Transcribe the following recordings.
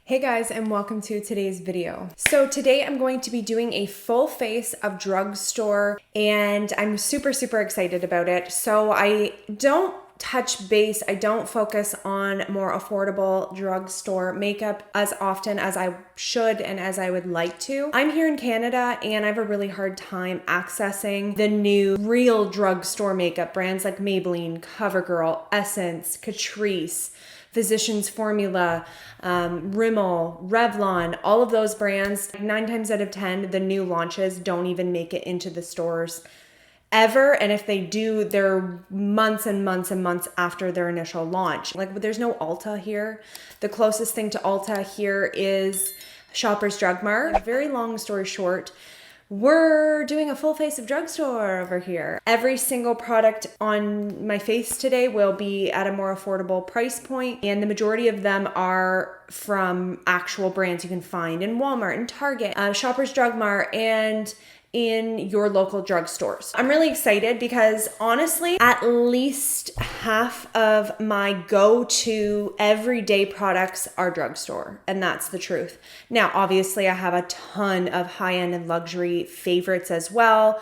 Hey guys, and welcome to today's video. So today I'm going to be doing a full face of drugstore, and I'm super excited about it. So I don't touch base, I don't focus on more affordable drugstore makeup as often as I should and as I would like to. I'm here in Canada and I have a really hard time accessing the new real drugstore makeup brands like Maybelline, CoverGirl, Essence, Catrice, Physicians Formula, Rimmel, Revlon, all of those brands. 9 times out of 10, the new launches don't even make it into the stores ever. And if they do, they're months and months and months after their initial launch. Like, there's no Ulta here. The closest thing to Ulta here is Shoppers Drug Mart. Very long story short, we're doing a full face of drugstore over here. Every single product on my face today will be at a more affordable price point, and the majority of them are from actual brands you can find in Walmart and Target, Shoppers Drug Mart, and in your local drugstores. I'm really excited because honestly, at least half of my go-to everyday products are drugstore, and that's the truth. Now, obviously, I have a ton of high-end and luxury favorites as well.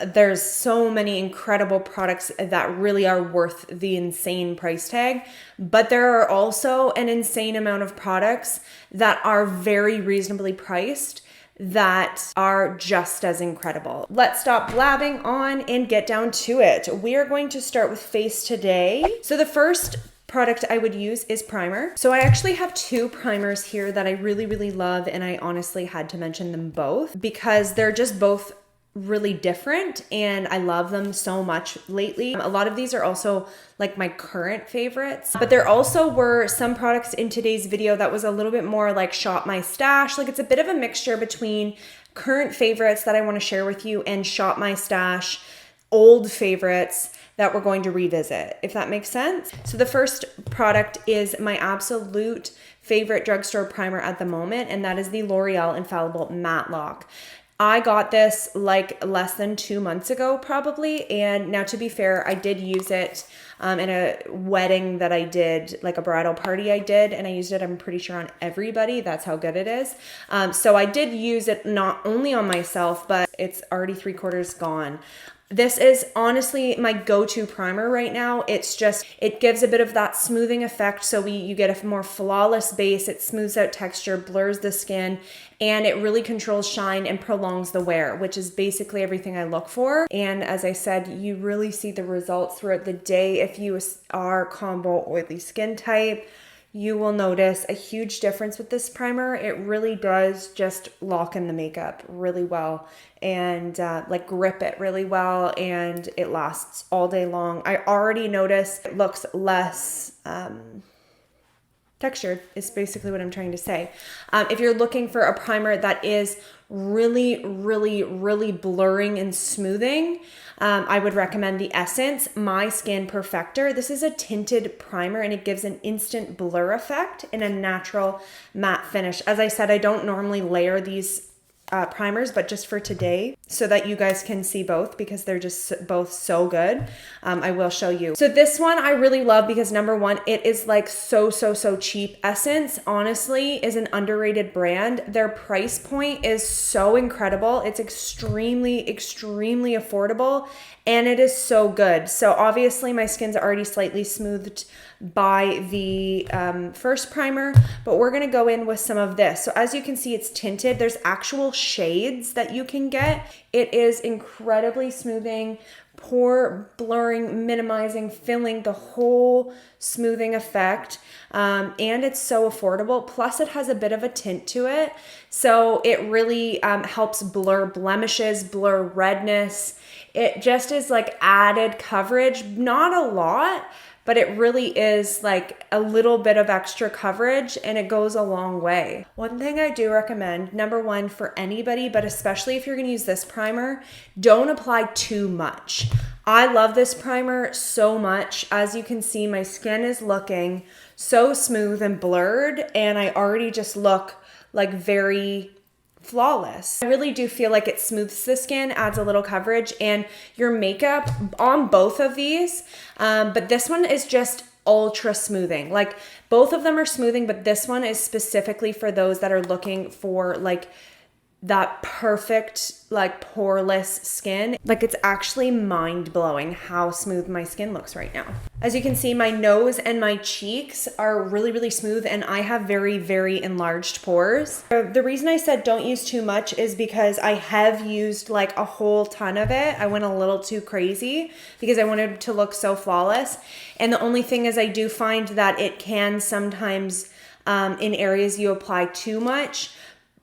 There's so many incredible products that really are worth the insane price tag, but there are also an insane amount of products that are very reasonably priced that are just as incredible. Let's stop blabbing on and get down to it. We are going to start with face today. So the first product I would use is primer. So I actually have 2 primers here that I really love, and I honestly had to mention them both because they're just both really different and I love them so much lately. A lot of these are also like my current favorites, but there also were some products in today's video that was a little bit more like shop my stash. Like, it's a bit of a mixture between current favorites that I want to share with you and shop my stash old favorites that we're going to revisit, if that makes sense. So the first product is my absolute favorite drugstore primer at the moment, and that is the L'Oreal Infallible Matte Lock. I got this like less than 2 months ago probably, and now to be fair, I did use it in a wedding that I did, like a bridal party I did, and I used it, I'm pretty sure, on everybody. That's how good it is. So I did use it not only on myself, but it's already 3/4 gone. This is honestly my go-to primer right now. It's just, it gives a bit of that smoothing effect, so you get a more flawless base. It smooths out texture, blurs the skin, and it really controls shine and prolongs the wear, which is basically everything I look for. And as I said, you really see the results throughout the day. If you are combo oily skin type, you will notice a huge difference with this primer. It really does just lock in the makeup really well and like grip it really well, and it lasts all day long. I already notice it looks less textured, is basically what I'm trying to say. If you're looking for a primer that is really blurring and smoothing, I would recommend the Essence My Skin Perfector. This is a tinted primer and it gives an instant blur effect and a natural matte finish. As I said, I don't normally layer these primers, but just for today, so that you guys can see both, because they're just both so good, I will show you. So this one I really love because number one, it is like so cheap. Essence honestly is an underrated brand. Their price point is so incredible. It's extremely affordable, and it is so good. So obviously my skin's already slightly smoothed by the first primer, but we're gonna go in with some of this. So as you can see, it's tinted. There's actual shades that you can get. It is incredibly smoothing, pore blurring, minimizing, filling, the whole smoothing effect. And it's so affordable. Plus it has a bit of a tint to it. So it really helps blur blemishes, blur redness. It just is like added coverage, not a lot, but it really is like a little bit of extra coverage, and it goes a long way. One thing I do recommend, number one, for anybody, but especially if you're gonna use this primer, don't apply too much. I love this primer so much. As you can see, my skin is looking so smooth and blurred, and I already just look like very flawless. I really do feel like it smooths the skin, adds a little coverage, and your makeup on both of these, but this one is just ultra smoothing. Like both of them are smoothing, but this one is specifically for those that are looking for like that perfect, like poreless skin. Like it's actually mind-blowing how smooth my skin looks right now. As you can see, my nose and my cheeks are really, really smooth, and I have very, very enlarged pores. The reason I said don't use too much is because I have used like a whole ton of it. I went a little too crazy because I wanted to look so flawless. And the only thing is I do find that it can sometimes, in areas you apply too much,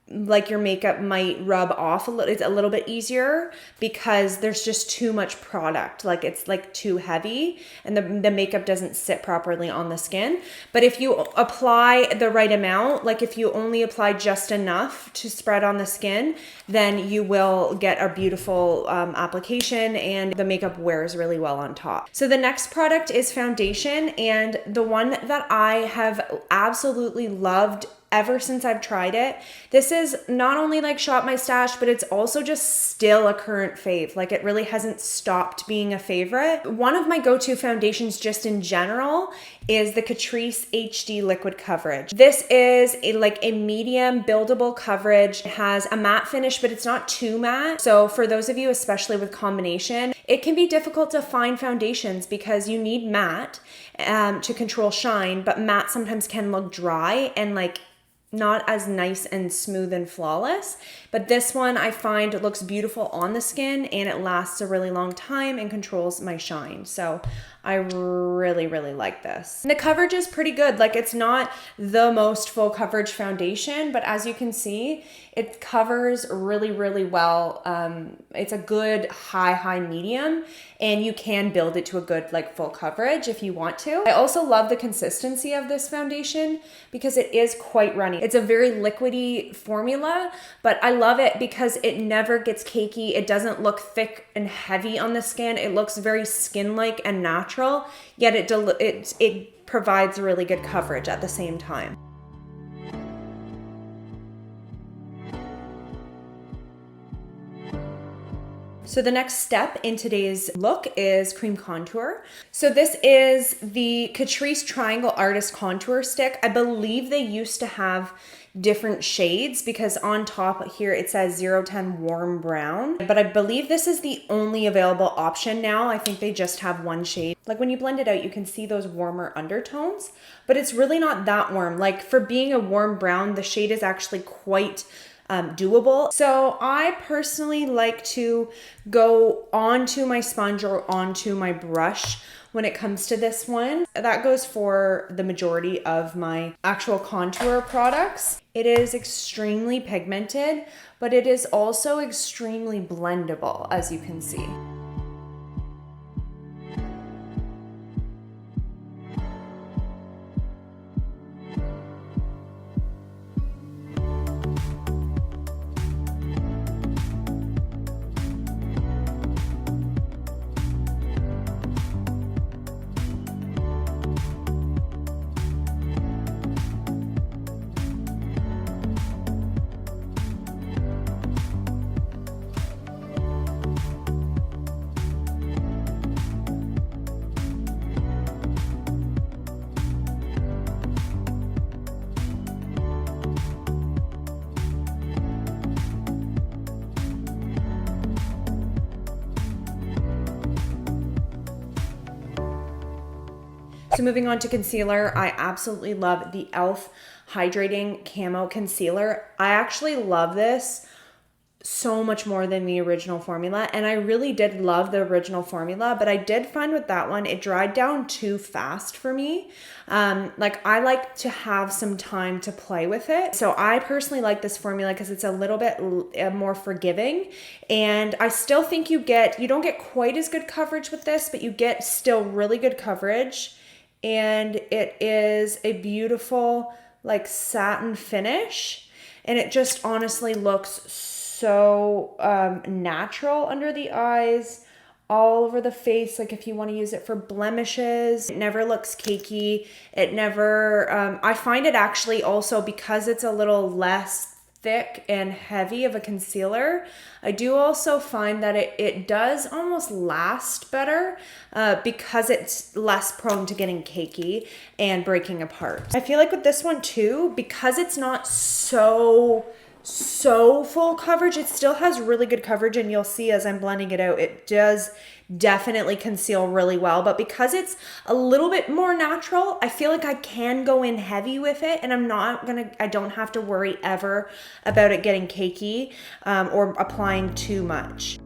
like your makeup might rub off a little. It's a little bit easier because there's just too much product. Like it's like too heavy and the makeup doesn't sit properly on the skin. But if you apply the right amount, like if you only apply just enough to spread on the skin, then you will get a beautiful application and the makeup wears really well on top. So the next product is foundation, and the one that I have absolutely loved ever since I've tried it. This is not only like shot my stash, but it's also just still a current fave. Like it really hasn't stopped being a favorite. One of my go-to foundations just in general is the Catrice HD Liquid Coverage. This is like a medium buildable coverage. It has a matte finish, but it's not too matte. So for those of you, especially with combination, it can be difficult to find foundations because you need matte to control shine, but matte sometimes can look dry and like not as nice and smooth and flawless. But this one I find looks beautiful on the skin and it lasts a really long time and controls my shine. So I really, really like this. And the coverage is pretty good. Like it's not the most full coverage foundation, but as you can see, it covers really, really well. It's a good high medium, and you can build it to a good like full coverage if you want to. I also love the consistency of this foundation because it is quite runny. It's a very liquidy formula, but I love it because it never gets cakey. It doesn't look thick and heavy on the skin. It looks very skin-like and natural, yet it provides really good coverage at the same time. So the next step in today's look is cream contour. So this is the Catrice Triangle Artist Contour Stick. I believe they used to have different shades because on top here it says 010 Warm Brown, but I believe this is the only available option now. I think they just have one shade. Like when you blend it out, you can see those warmer undertones, but it's really not that warm. Like for being a warm brown, the shade is actually quite doable. So I personally like to go onto my sponge or onto my brush when it comes to this one. That goes for the majority of my actual contour products. It is extremely pigmented, but it is also extremely blendable, as you can see. So moving on to concealer, I absolutely love the e.l.f. Hydrating Camo Concealer. I actually love this so much more than the original formula, and I really did love the original formula, but I did find with that one, it dried down too fast for me. Like I like to have some time to play with it. So I personally like this formula because it's a little bit more forgiving, and I still think you don't get quite as good coverage with this, but you get still really good coverage. And it is a beautiful like satin finish, and it just honestly looks so natural under the eyes, all over the face. Like if you want to use it for blemishes, it never looks cakey. It never, I find it actually also, because it's a little less thick and heavy of a concealer, I do also find that it does almost last better because it's less prone to getting cakey and breaking apart. I feel like with this one too, because it's not so full coverage, it still has really good coverage, and you'll see as I'm blending it out, it does definitely conceal really well. But because it's a little bit more natural, I feel like I can go in heavy with it, and I don't have to worry ever about it getting cakey or applying too much.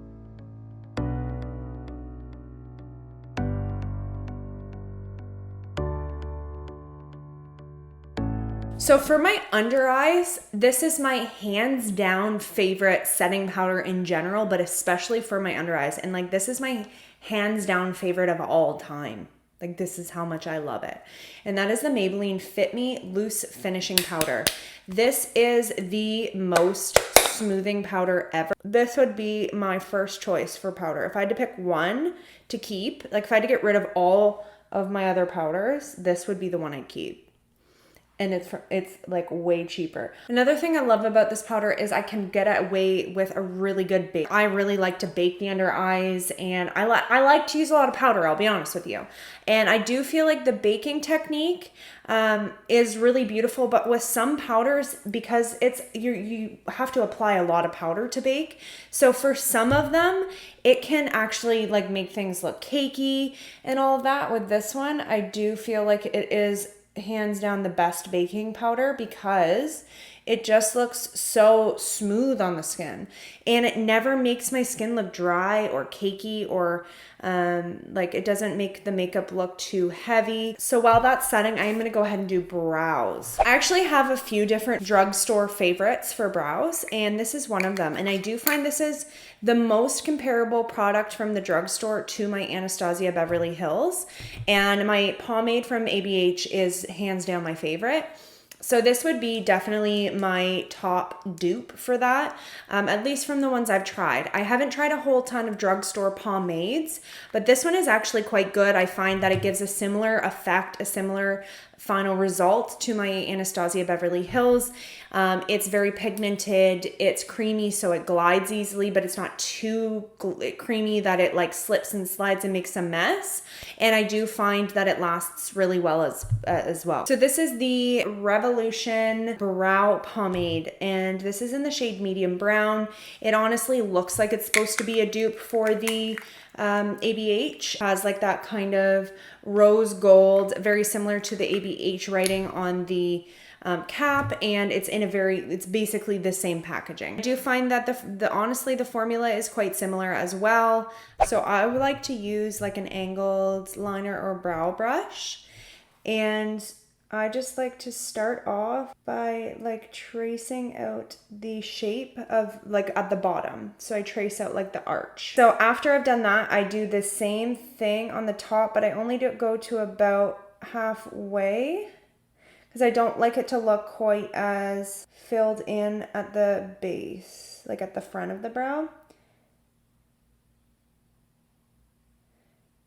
So for my under eyes, this is my hands down favorite setting powder in general, but especially for my under eyes. And like, this is my hands down favorite of all time. Like, this is how much I love it. And that is the Maybelline Fit Me Loose Finishing Powder. This is the most smoothing powder ever. This would be my first choice for powder. If I had to pick one to keep, like if I had to get rid of all of my other powders, this would be the one I'd keep. And it's like way cheaper. Another thing I love about this powder is I can get away with a really good bake. I really like to bake the under eyes, and I like to use a lot of powder, I'll be honest with you. And I do feel like the baking technique is really beautiful, but with some powders, because you have to apply a lot of powder to bake. So for some of them, it can actually like make things look cakey and all of that. With this one, I do feel like it is hands down the best baking powder because it just looks so smooth on the skin, and it never makes my skin look dry or cakey or like it doesn't make the makeup look too heavy. So while that's setting, I am going to go ahead and do brows. I actually have a few different drugstore favorites for brows, and this is one of them. And I do find this is the most comparable product from the drugstore to my Anastasia Beverly Hills, and my pomade from ABH is hands down my favorite. So this would be definitely my top dupe for that, at least from the ones I've tried. I haven't tried a whole ton of drugstore pomades, but this one is actually quite good. I find that it gives a similar effect, a similar final result to my Anastasia Beverly Hills. It's very pigmented, it's creamy, so it glides easily, but it's not too creamy that it like slips and slides and makes a mess. And I do find that it lasts really well as well. So this is the Revolution Brow Pomade, and this is in the shade Medium Brown. It honestly looks like it's supposed to be a dupe for the ABH. Has like that kind of rose gold, very similar to the ABH writing on the cap, and it's basically the same packaging. I do find that honestly the formula is quite similar as well. So I would like to use like an angled liner or brow brush, and I just like to start off by like tracing out the shape of like at the bottom. So I trace out like the arch. So after I've done that, I do the same thing on the top, but I only go to about halfway because I don't like it to look quite as filled in at the base, like at the front of the brow.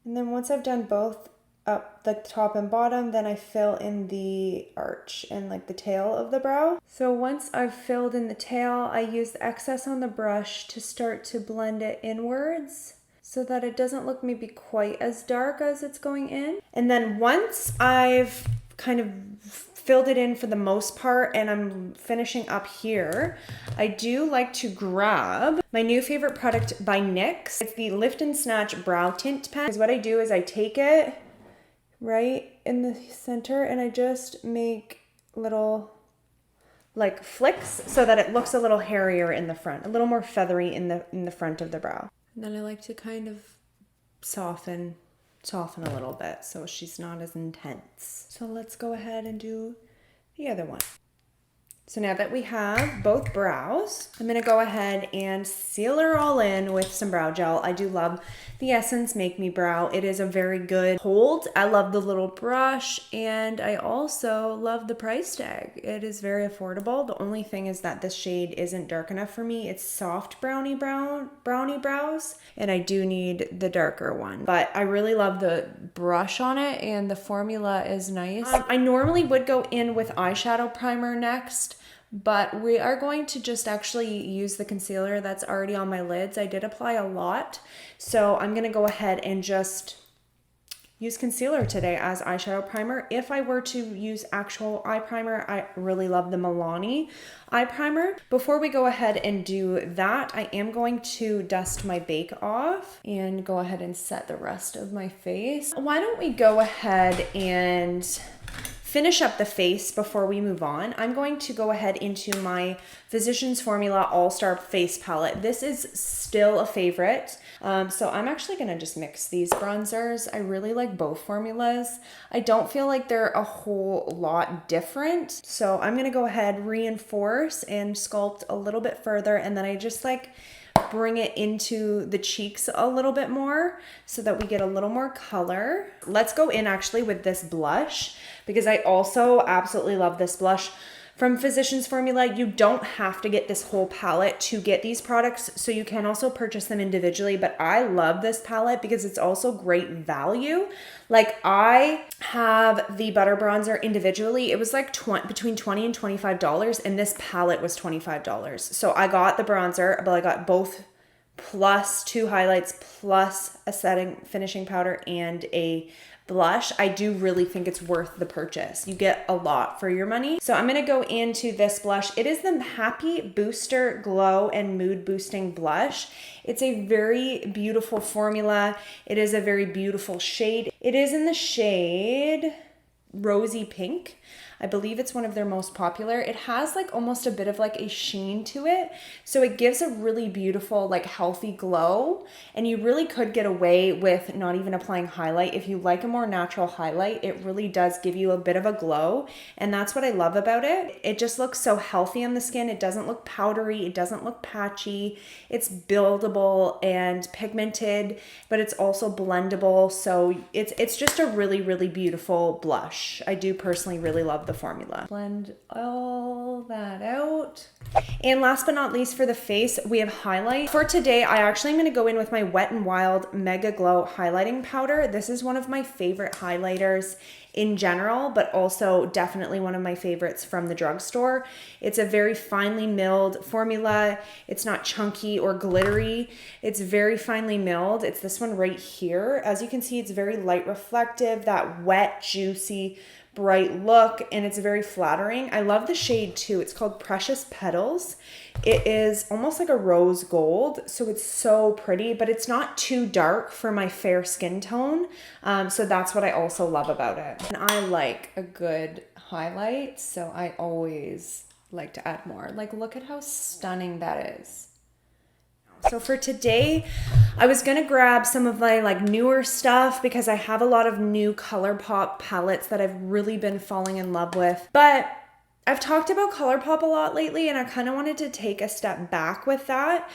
And then once I've done both up the top and bottom, then I fill in the arch and like the tail of the brow. So once I've filled in the tail, I use the excess on the brush to start to blend it inwards so that it doesn't look maybe quite as dark as it's going in. And then once I've kind of filled it in for the most part and I'm finishing up here, I do like to grab my new favorite product by NYX. It's the Lift and Snatch Brow Tint Pen. Because what I do is I take it right in the center and I just make little like flicks so that it looks a little hairier in the front, a little more feathery in the front of the brow. And then I like to kind of soften a little bit so she's not as intense. So let's go ahead and do the other one. So now that we have both brows, I'm going to go ahead and seal her all in with some brow gel. I do love the Essence Make Me Brow. It is a very good hold. I love the little brush, and I also love the price tag. It is very affordable. The only thing is that this shade isn't dark enough for me. It's soft brownie brows, and I do need the darker one. But I really love the brush on it, and the formula is nice. I normally would go in with eyeshadow primer next, but we are going to just actually use the concealer that's already on my lids. I did apply a lot, so I'm gonna go ahead and just use concealer today as eyeshadow primer. If I were to use actual eye primer, I really love the Milani eye primer. Before we go ahead and do that, I am going to dust my bake off and go ahead and set the rest of my face. Why don't we go ahead and finish up the face before we move on. I'm going to go ahead into my Physicians Formula All-Star Face Palette. This is still a favorite. So I'm actually gonna just mix these bronzers. I really like both formulas. I don't feel like they're a whole lot different. So I'm gonna go ahead, reinforce and sculpt a little bit further, and then I just like bring it into the cheeks a little bit more so that we get a little more color. Let's go in actually with this blush, because I also absolutely love this blush from Physicians Formula. You don't have to get this whole palette to get these products, so you can also purchase them individually, but I love this palette because it's also great value. Like, I have the Butter Bronzer individually. It was like between $20 and $25, and this palette was $25. So I got the bronzer, but I got both plus 2 highlights plus a finishing powder and a blush. I do really think it's worth the purchase. You get a lot for your money. So I'm gonna go into this blush. It is the Happy Booster Glow and Mood Boosting Blush. It's a very beautiful formula. It is a very beautiful shade. It is in the shade Rosy Pink. I believe it's one of their most popular. It has like almost a bit of like a sheen to it. So it gives a really beautiful, like healthy glow. And you really could get away with not even applying highlight. If you like a more natural highlight, it really does give you a bit of a glow. And that's what I love about it. It just looks so healthy on the skin. It doesn't look powdery. It doesn't look patchy. It's buildable and pigmented, but it's also blendable. So it's just a really, really beautiful blush. I do personally really love the formula. Blend all that out. And last but not least, for the face, we have highlight. For today, I actually am going to go in with my Wet n Wild Mega Glow highlighting powder. This is one of my favorite highlighters in general, but also definitely one of my favorites from the drugstore. It's a very finely milled formula. It's not chunky or glittery. It's very finely milled. It's this one right here. As you can see, it's very light reflective, that wet, juicy, bright look, and it's very flattering. I love the shade too. It's called Precious Petals. It is almost like a rose gold, so it's so pretty, but it's not too dark for my fair skin tone. So that's what I also love about it. And I like a good highlight, so I always like to add more. Like, look at how stunning that is. So for today, I was gonna grab some of my like newer stuff because I have a lot of new ColourPop palettes that I've really been falling in love with. But I've talked about ColourPop a lot lately, and I kind of wanted to take a step back with that.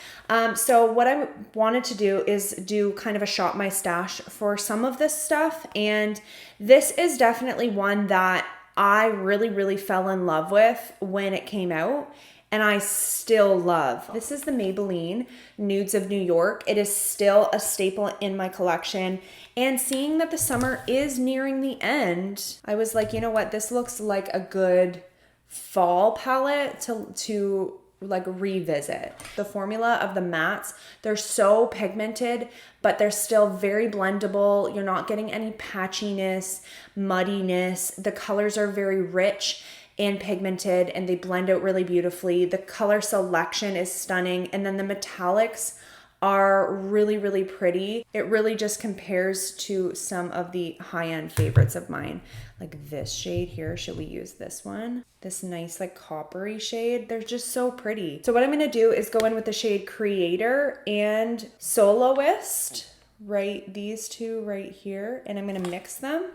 So what I wanted to do is do kind of a shop my stash for some of this stuff. And this is definitely one that I really, really fell in love with when it came out, and I still love. This is the Maybelline Nudes of New York. It is still a staple in my collection. And seeing that the summer is nearing the end, I was like, you know what? This looks like a good fall palette to like revisit. The formula of the mattes, they're so pigmented, but they're still very blendable. You're not getting any patchiness, muddiness. The colors are very rich and pigmented, and they blend out really beautifully. The color selection is stunning, and then the metallics are really, really pretty. It really just compares to some of the high-end favorites of mine. Like this shade here, should we use this one? This nice like coppery shade. They're just so pretty. So what I'm gonna do is go in with the shade Creator and Soloist, right? These two right here, and I'm gonna mix them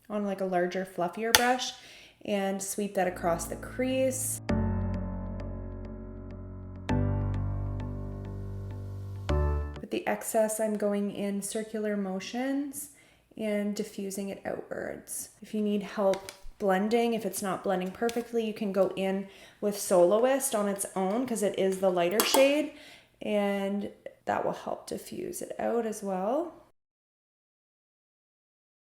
on like a larger, fluffier brush and sweep that across the crease. With the excess, I'm going in circular motions and diffusing it outwards. If you need help blending, if it's not blending perfectly, you can go in with Soloist on its own because it is the lighter shade, and that will help diffuse it out as well.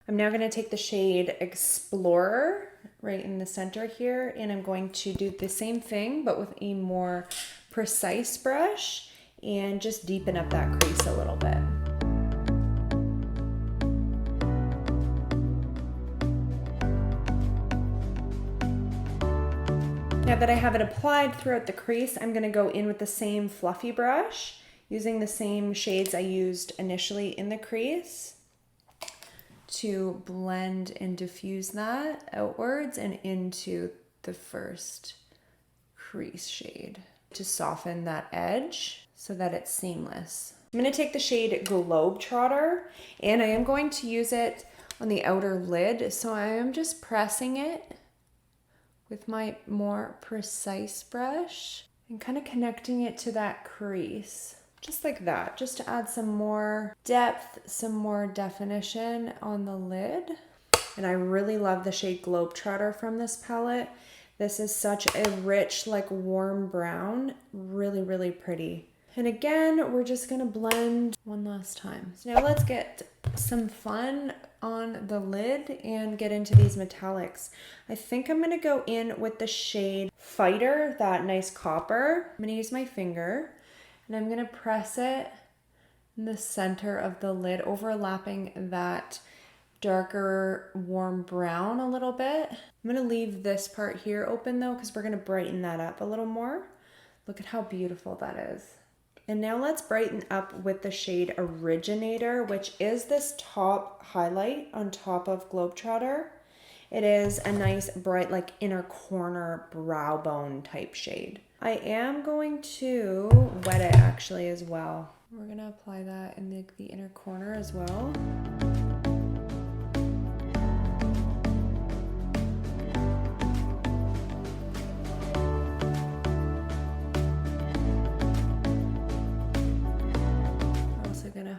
I'm now gonna take the shade Explorer right in the center here, and I'm going to do the same thing, but with a more precise brush and just deepen up that crease a little bit. Now that I have it applied throughout the crease, I'm gonna go in with the same fluffy brush, using the same shades I used initially in the crease to blend and diffuse that outwards and into the first crease shade to soften that edge so that it's seamless. I'm gonna take the shade Globetrotter, and I am going to use it on the outer lid, so I am just pressing it with my more precise brush and kind of connecting it to that crease. Just like that, just to add some more depth, some more definition on the lid. And I really love the shade Globetrotter from this palette. This is such a rich, like warm brown, really, really pretty. And again, we're just gonna blend one last time. So now let's get some fun on the lid and get into these metallics. I think I'm gonna go in with the shade Fighter, that nice copper. I'm gonna use my finger and I'm gonna press it in the center of the lid, overlapping that darker warm brown a little bit. I'm gonna leave this part here open though, because we're gonna brighten that up a little more. Look at how beautiful that is. And now let's brighten up with the shade Originator, which is this top highlight on top of Globetrotter. It is a nice bright, like inner corner brow bone type shade. I am going to wet it actually as well. We're gonna apply that in the inner corner as well.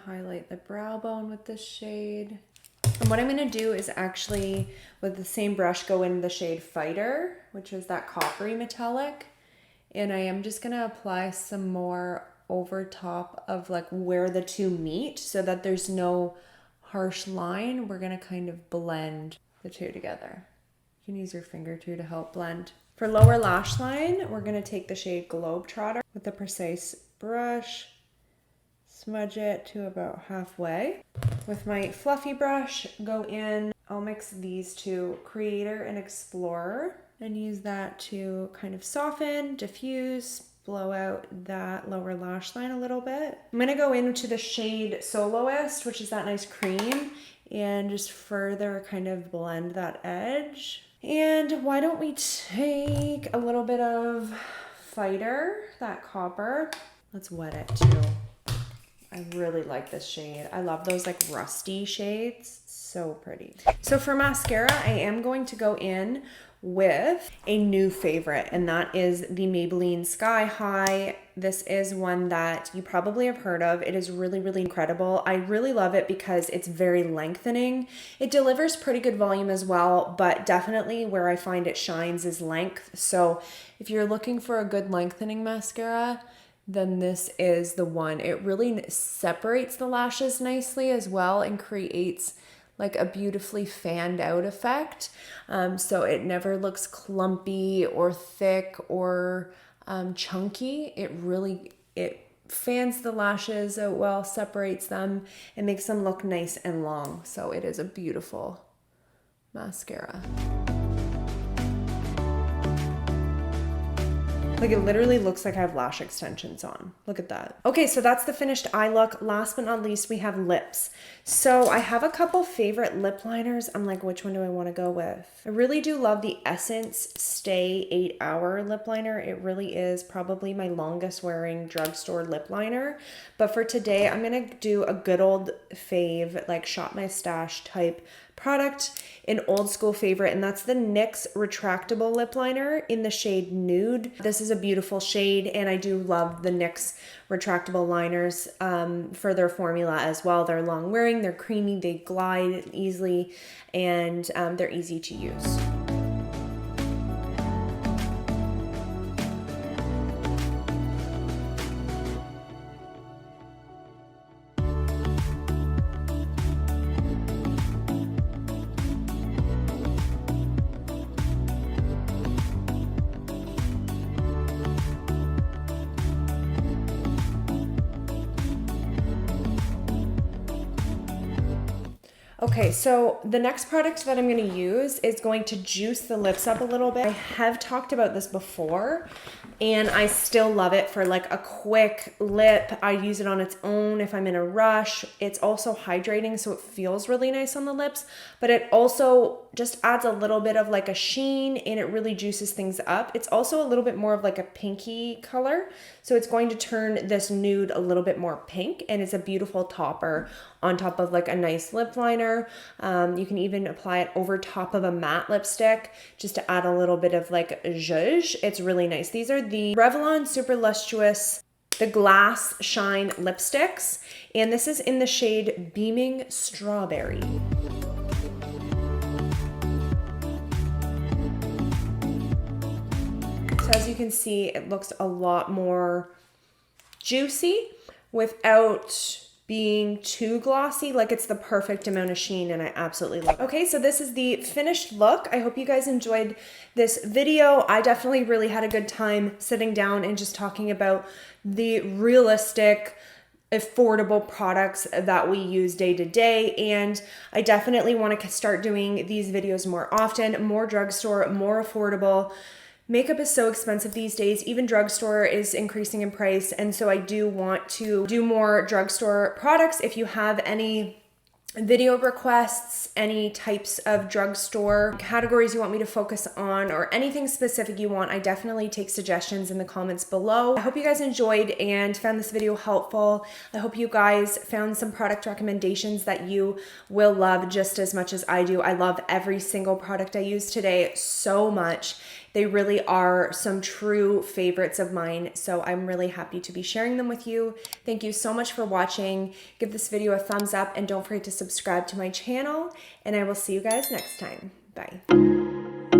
Highlight the brow bone with this shade. And what I'm going to do is actually, with the same brush, go in the shade Fighter, which is that coppery metallic. And I am just going to apply some more over top of like where the two meet so that there's no harsh line. We're going to kind of blend the two together. You can use your finger too to help blend. For lower lash line, we're going to take the shade Globetrotter with a precise brush. Smudge it to about halfway. With my fluffy brush, go in, I'll mix these two, Creator and Explorer, and use that to kind of soften, diffuse, blow out that lower lash line a little bit. I'm gonna go into the shade Soloist, which is that nice cream, and just further kind of blend that edge. And why don't we take a little bit of Fighter, that copper. Let's wet it too. I really like this shade. I love those like rusty shades. So pretty. So for mascara, I am going to go in with a new favorite, and that is the Maybelline Sky High. This is one that you probably have heard of. It is really, really incredible. I really love it because it's very lengthening. It delivers pretty good volume as well, but definitely where I find it shines is length. So if you're looking for a good lengthening mascara, then this is the one. It really separates the lashes nicely as well and creates like a beautifully fanned out effect. So it never looks clumpy or thick or chunky. It fans the lashes out well, separates them, and makes them look nice and long. So it is a beautiful mascara. Like it literally looks like I have lash extensions on. Look at that. Okay, so that's the finished eye look. Last but not least, we have lips. So I have a couple favorite lip liners. I'm like, which one do I want to go with? I really do love the Essence Stay 8-Hour lip liner. It really is probably my longest wearing drugstore lip liner. But for today, I'm gonna do a good old fave, like shop my stash type product, an old school favorite, and that's the NYX retractable lip liner in the shade Nude. This is a beautiful shade, and I do love the NYX retractable liners for their formula as well. They're long wearing, they're creamy, they glide easily, and they're easy to use. Okay, so the next product that I'm going to use is going to juice the lips up a little bit. I have talked about this before, and I still love it for like a quick lip. I use it on its own if I'm in a rush. It's also hydrating, so it feels really nice on the lips, but it also just adds a little bit of like a sheen, and it really juices things up. It's also a little bit more of like a pinky color, so it's going to turn this nude a little bit more pink, and it's a beautiful topper on top of like a nice lip liner. You can even apply it over top of a matte lipstick just to add a little bit of like zhuzh. It's really nice. These are the Revlon Super Lustrous, the Glass Shine lipsticks, and this is in the shade Beaming Strawberry. So as you can see, it looks a lot more juicy without being too glossy. Like, it's the perfect amount of sheen, and I absolutely love it. Okay, so this is the finished look. I hope you guys enjoyed this video. I definitely really had a good time sitting down and just talking about the realistic, affordable products that we use day to day, and I definitely want to start doing these videos more often, more drugstore, more affordable. Makeup is so expensive these days. Even drugstore is increasing in price. And so I do want to do more drugstore products. If you have any video requests, any types of drugstore categories you want me to focus on, or anything specific you want, I definitely take suggestions in the comments below. I hope you guys enjoyed and found this video helpful. I hope you guys found some product recommendations that you will love just as much as I do. I love every single product I used today so much. They really are some true favorites of mine, so I'm really happy to be sharing them with you. Thank you so much for watching. Give this video a thumbs up and don't forget to subscribe to my channel, and I will see you guys next time. Bye.